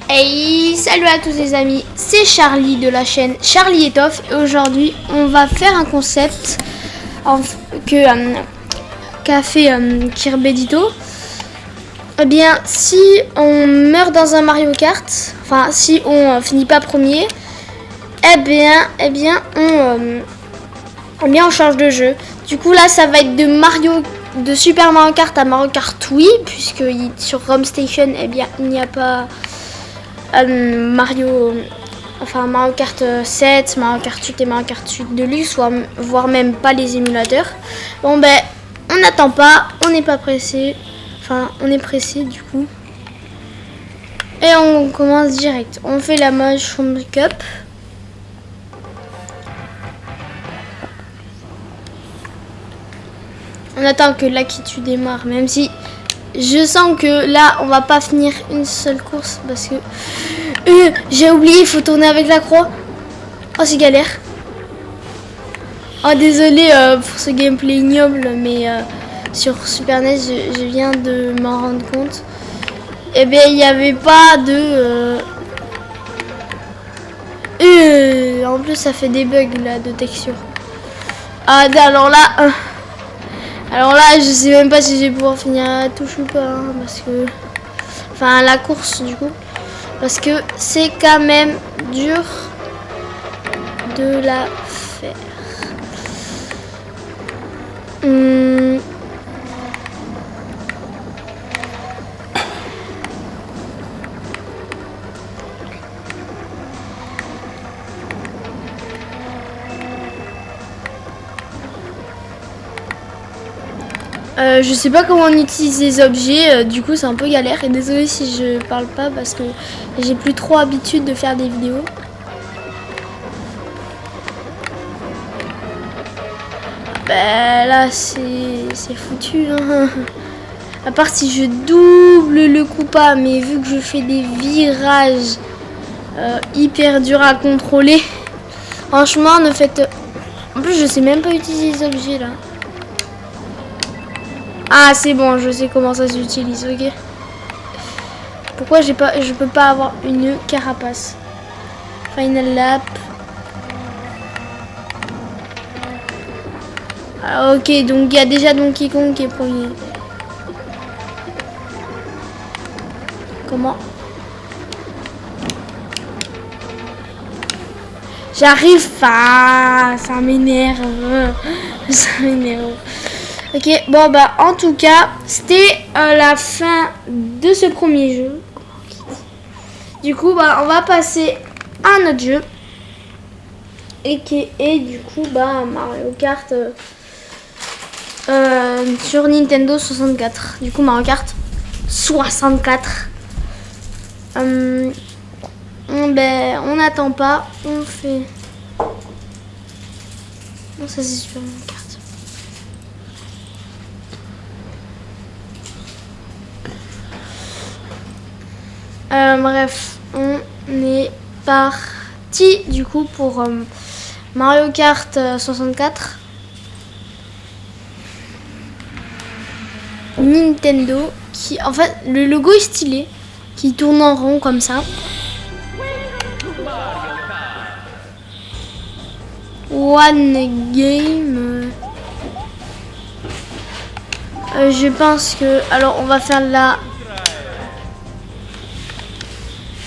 Hey, salut à tous les amis, c'est Charlie de la chaîne Charlie Étoffe et aujourd'hui on va faire un concept qu'a fait Kirbedito. Eh bien, si on meurt dans un Mario Kart, enfin si on finit pas premier, eh bien on change de jeu. Du coup là ça va être de Super Mario Kart à Mario Kart Wii, puisque sur Home Station eh bien il n'y a pas Mario Kart 7, Mario Kart 8 et Mario Kart 8 Deluxe, voire même pas les émulateurs. Bon ben, on n'attend pas, on n'est pas pressé. Enfin, on est pressé du coup. Et on commence direct. On fait la Mushroom Cup. On attend que l'Akitu démarre, même si je sens que là on va pas finir une seule course parce que j'ai oublié, il faut tourner avec la croix. Oh, c'est galère. Oh, désolé pour ce gameplay ignoble, mais sur Super NES je viens de m'en rendre compte. Eh bien il n'y avait pas de en plus ça fait des bugs là de texture. Ah, alors là, je sais même pas si je vais pouvoir finir la touche ou pas, hein, parce que... Enfin, la course, du coup. Parce que c'est quand même dur de la faire. Je sais pas comment on utilise les objets, du coup c'est un peu galère. Et désolé si je parle pas parce que j'ai plus trop habitude de faire des vidéos. Bah là c'est foutu, hein. À part si je double le coup pas, mais vu que je fais des virages hyper durs à contrôler, franchement ne faites... En plus je sais même pas utiliser les objets là. Ah, c'est bon, je sais comment ça s'utilise, ok. Pourquoi je peux pas avoir une carapace? Final lap. Ah, ok, donc il y a déjà Donkey Kong qui est premier. Comment? J'arrive pas. Ça m'énerve. Ça m'énerve. Ok, bon bah en tout cas, c'était la fin de ce premier jeu. Du coup, bah on va passer à un autre jeu. Et qui est du coup bah Mario Kart sur Nintendo 64. Du coup Mario Kart 64. Ben on n'attend pas, on fait... Non, ça c'est Super Mario Kart. Bref, on est parti du coup pour Mario Kart 64 Nintendo, qui en fait le logo est stylé, qui tourne en rond comme ça. One game. Je pense que... Alors on va faire la...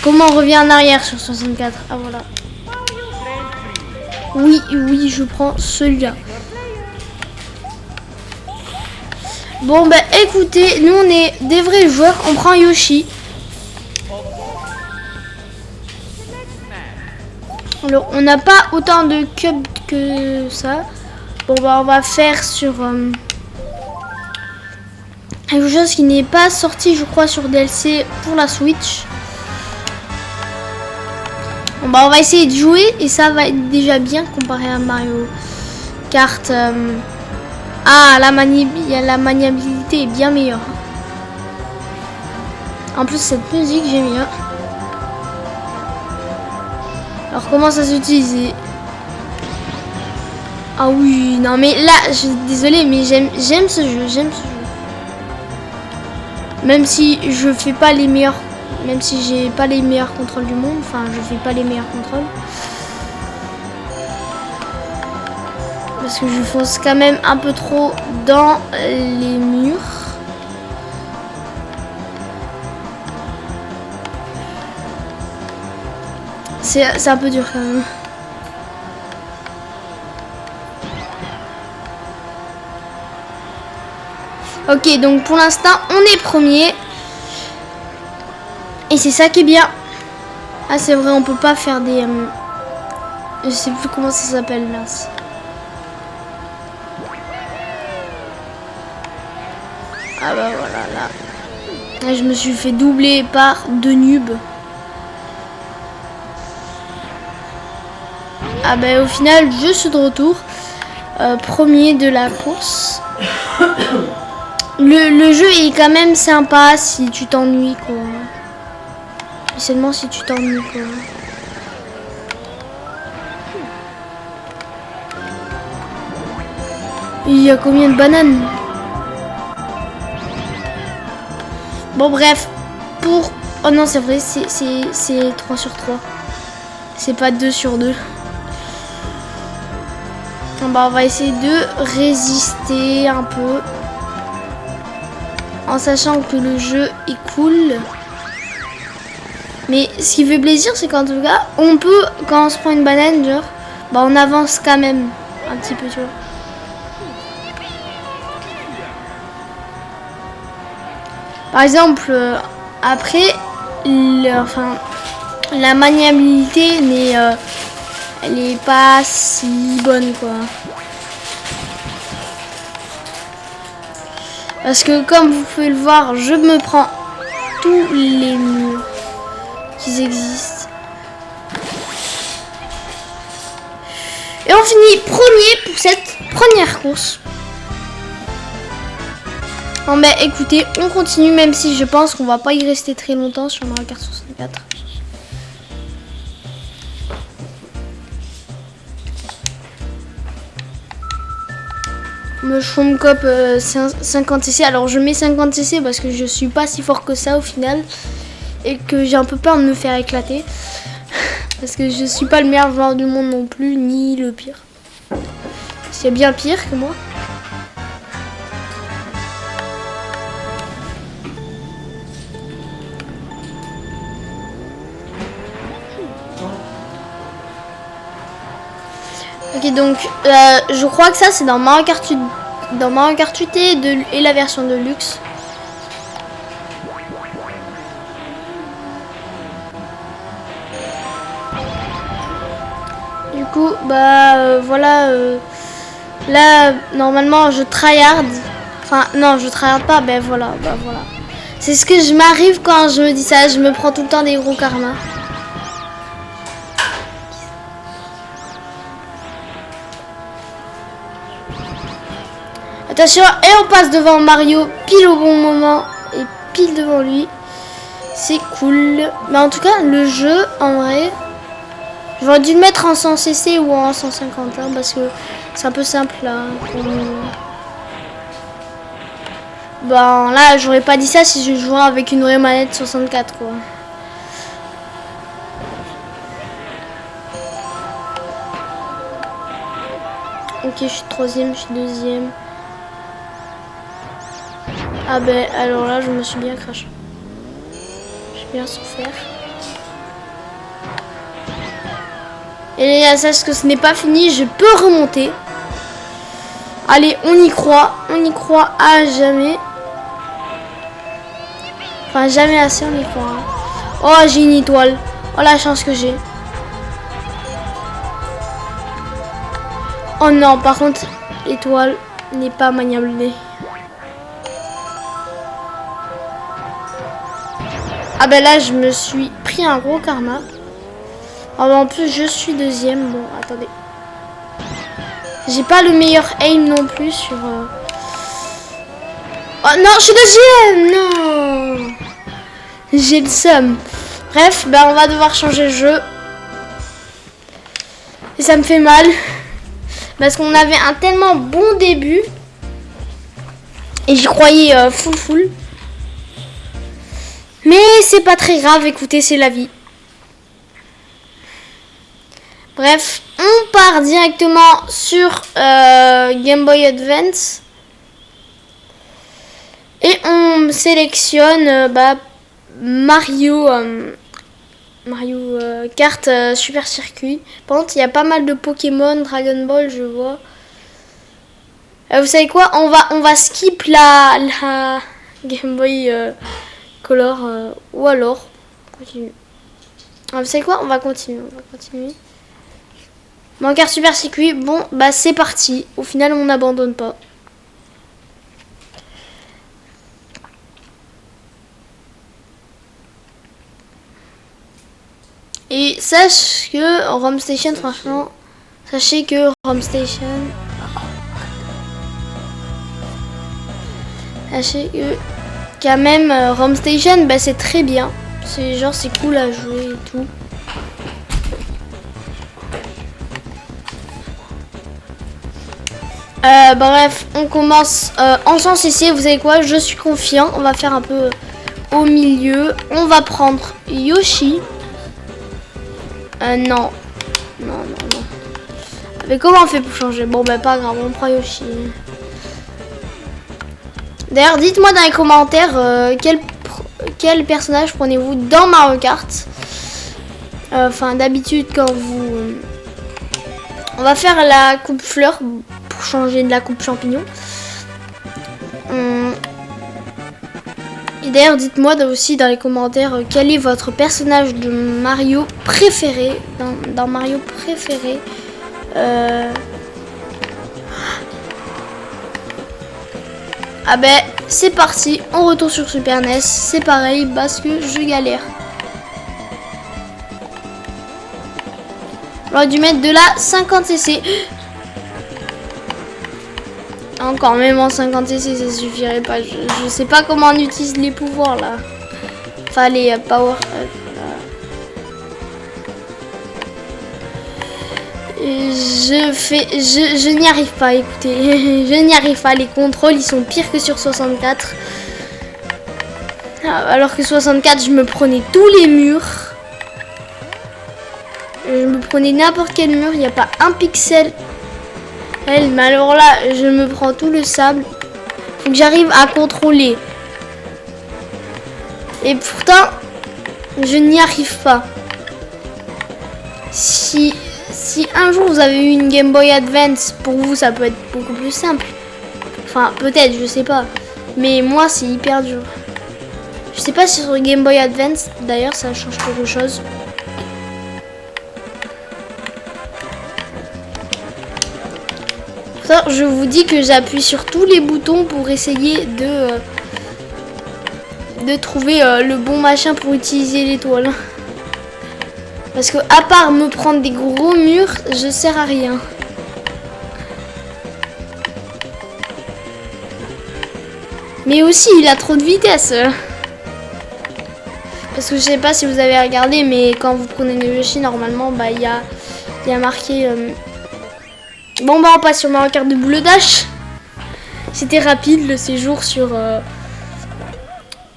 Comment on revient en arrière sur 64? Ah voilà. Oui, je prends celui-là. Bon bah écoutez, nous on est des vrais joueurs, on prend Yoshi. Alors on n'a pas autant de cubes que ça. Bon bah on va faire sur quelque chose qui n'est pas sorti je crois sur DLC pour la Switch. Bon bah on va essayer de jouer et ça va être déjà bien comparé à Mario Kart. Ah, la maniabilité est bien meilleure. En plus cette musique j'aime bien. Alors comment ça s'utilise? Ah oui, non mais là, je suis désolée, mais j'aime ce jeu, Même si je fais pas les meilleures Même si j'ai pas les meilleurs contrôles du monde. Enfin, je fais pas les meilleurs contrôles. Parce que je fonce quand même un peu trop dans les murs. C'est un peu dur quand même. Ok, donc pour l'instant, on est premier. Et c'est ça qui est bien. Ah, c'est vrai, on peut pas faire des... je sais plus comment ça s'appelle là. Ah bah voilà, là. Et je me suis fait doubler par 2 noobs. Ah bah au final, je suis de retour. Premier de la course. Le jeu est quand même sympa si tu t'ennuies quoi. Seulement si tu t'ennuies quoi. Il y a combien de bananes? Bon bref, pour... Oh non c'est vrai, c'est 3 sur 3. C'est pas 2 sur 2. Bah, on va essayer de résister un peu. En sachant que le jeu est cool. Mais ce qui fait plaisir, c'est qu'en tout cas, on peut, quand on se prend une banane, genre, bah on avance quand même un petit peu, tu vois. Par exemple, après, la maniabilité elle est pas si bonne, quoi. Parce que comme vous pouvez le voir, je me prends tous les murs qui existent. Et on finit premier pour cette première course. Bon bah écoutez, on continue même si je pense qu'on va pas y rester très longtemps sur Mario Kart 64. Mushroom Cop 50cc. Alors je mets 50cc parce que je suis pas si fort que ça au final. Et que j'ai un peu peur de me faire éclater. Parce que je suis pas le meilleur joueur du monde non plus, ni le pire. C'est bien pire que moi. Ok donc je crois que ça c'est dans Mario Kart UT et la version de luxe. Du coup bah voilà là normalement je tryhard. Enfin non je tryhard pas, ben voilà, bah voilà. C'est ce que je m'arrive quand je me dis ça, je me prends tout le temps des gros karmas. Attention, et on passe devant Mario pile au bon moment et pile devant lui. C'est cool. Mais en tout cas, le jeu, en vrai, j'aurais dû le mettre en 100cc ou en 150 hein, parce que c'est un peu simple là. Bon, là, j'aurais pas dit ça si je jouais avec une vraie manette 64 quoi. Ok, je suis troisième, je suis deuxième. Ah ben alors là je me suis bien craché. J'ai bien souffert. Et les gars, sache que ce n'est pas fini, je peux remonter. Allez, on y croit à jamais. Enfin jamais assez, on y croit. Hein. Oh j'ai une étoile. Oh la chance que j'ai. Oh non, par contre, l'étoile n'est pas maniable. Ah ben là je me suis pris un gros karma. Ah ben en plus je suis deuxième. Bon attendez. J'ai pas le meilleur aim non plus sur... Oh non je suis deuxième. Non. J'ai le seum. Bref ben on va devoir changer de jeu. Et ça me fait mal. Parce qu'on avait un tellement bon début. Et j'y croyais full. Mais c'est pas très grave, écoutez, c'est la vie. Bref, on part directement sur Game Boy Advance. Et on sélectionne Mario Kart Super Circuit. Par contre, il y a pas mal de Pokémon, Dragon Ball, je vois. Vous savez quoi, on va skip la Game Boy Color ou alors continue. Vous savez quoi, on va continuer. Mario Kart Super Circuit, bon bah c'est parti. Au final, on n'abandonne pas. Et sachez que ROM Station, franchement, sachez que ROM Station, sachez que quand même ROM Station, bah, c'est très bien. C'est genre c'est cool à jouer et tout. Bref, on commence en sans cesser. Vous savez quoi, je suis confiant. On va faire un peu au milieu. On va prendre Yoshi. Non. Mais comment on fait pour changer? Bon, bah pas grave, on prend Yoshi. D'ailleurs, dites-moi dans les commentaires quel personnage prenez-vous dans Mario Kart. Enfin, d'habitude, quand vous... on va faire la coupe fleur pour changer de la coupe champignon. Et d'ailleurs, dites-moi aussi dans les commentaires quel est votre personnage de Mario préféré. Dans Mario préféré. Ah ben, c'est parti. On retourne sur Super NES. C'est pareil parce que je galère. J'aurais dû mettre de la 50cc. Encore même en 50cc, ça suffirait pas. Je sais pas comment on utilise les pouvoirs là. Enfin les power up. Je n'y arrive pas, écoutez. Je n'y arrive pas. Les contrôles, ils sont pires que sur 64. Alors que 64, je me prenais tous les murs. Je me prenais n'importe quel mur. Il n'y a pas un pixel. Mais alors là, je me prends tout le sable. Faut que j'arrive à contrôler. Et pourtant, je n'y arrive pas. Si un jour vous avez eu une Game Boy Advance, pour vous ça peut être beaucoup plus simple. Enfin, peut-être, je sais pas. Mais moi, c'est hyper dur. Je sais pas si sur Game Boy Advance, d'ailleurs, ça change quelque chose. Ça, je vous dis que j'appuie sur tous les boutons pour essayer de trouver le bon machin pour utiliser l'étoile. Parce que à part me prendre des gros murs, je sers à rien. Mais aussi, il a trop de vitesse. Parce que je sais pas si vous avez regardé, mais quand vous prenez le Yoshi, normalement, bah il y a marqué... Bon, bah on passe sur Mario Kart Double Dash. C'était rapide le séjour sur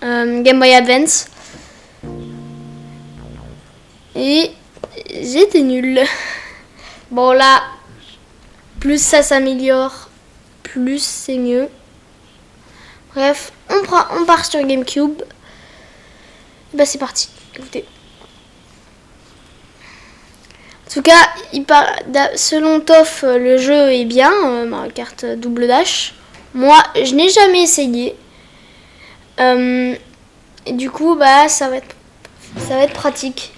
Game Boy Advance. Et j'étais nulle. Bon là, plus ça s'améliore, plus c'est mieux. Bref, on part sur GameCube. Et bah c'est parti, écoutez. En tout cas, selon Toff, le jeu est bien, Mario Kart Double Dash. Moi, je n'ai jamais essayé. Et du coup, bah ça va être pratique.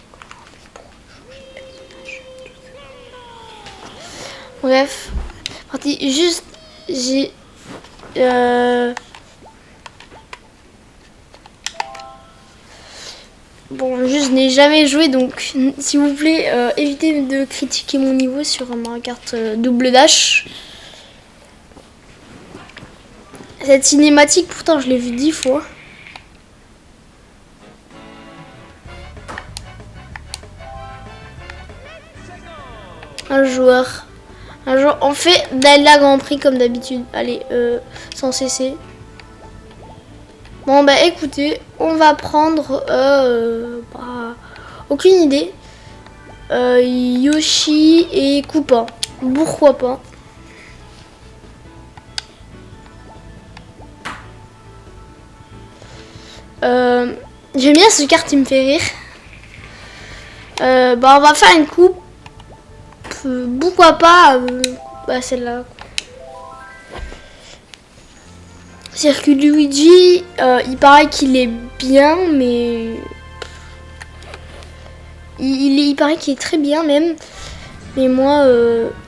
Bref, parti. Juste, j'ai bon, juste, je n'ai jamais joué, donc s'il vous plaît, évitez de critiquer mon niveau sur Mario Kart Double Dash. Cette cinématique, pourtant, je l'ai vue 10 fois. Un jour, on fait Dalila Grand Prix comme d'habitude. Allez, sans cesser. Bon bah écoutez, on va prendre aucune idée. Yoshi et Koopa. Pourquoi pas? J'aime bien ce carte, il me fait rire. Bah on va faire une coupe. Pourquoi pas celle-là. Circuit Luigi, il paraît qu'il est bien, mais il paraît qu'il est très bien même. Mais moi,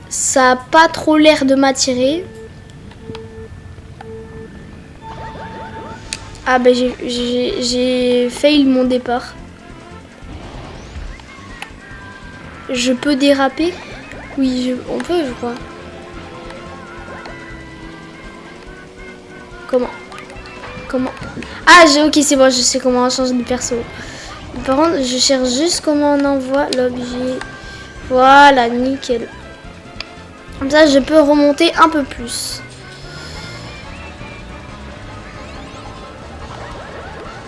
ça a pas trop l'air de m'attirer. Ah ben j'ai fail mon départ. Je peux déraper? Oui, on peut, je crois. Comment? Ah, ok, c'est bon, je sais comment on change de perso. Par contre, je cherche juste comment on envoie l'objet. Voilà, nickel. Comme ça, je peux remonter un peu plus.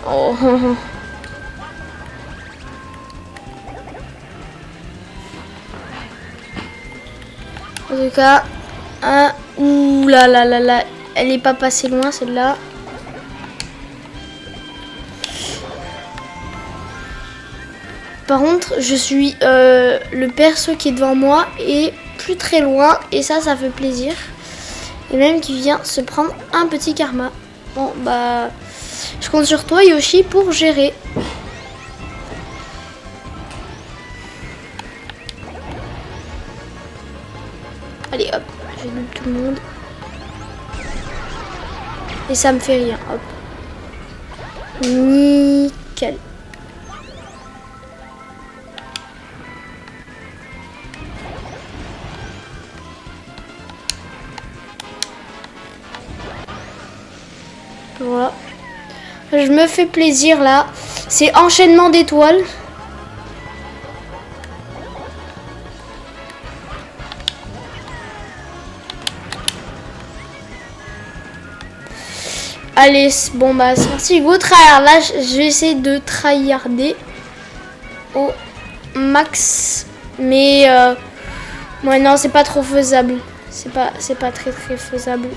Oh. En tout cas, ouh là là là là, elle est pas passée loin celle-là. Par contre, je suis le perso qui est devant moi et plus très loin et ça fait plaisir. Et même qui vient se prendre un petit karma. Bon bah, je compte sur toi Yoshi pour gérer. Allez hop, je loupe tout le monde. Et ça me fait rien, hop. Nickel. Voilà. Je me fais plaisir là. C'est enchaînement d'étoiles. Allez, bon bah c'est parti, go tryhard. Là, je vais essayer de tryharder au max. Mais ouais, non, c'est pas trop faisable. C'est pas très faisable.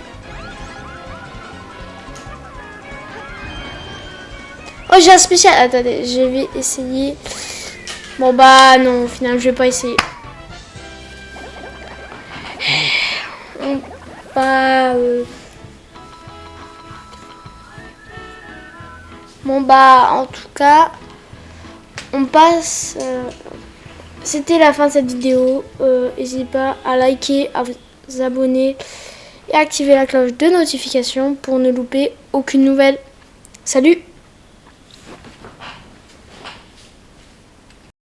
Oh, j'ai un spécial. Attendez, je vais essayer. Bon bah non, au final, je vais pas essayer. Bon bah en tout cas on passe. C'était la fin de cette vidéo. N'hésitez pas à liker, à vous abonner et à activer la cloche de notification pour ne louper aucune nouvelle. Salut!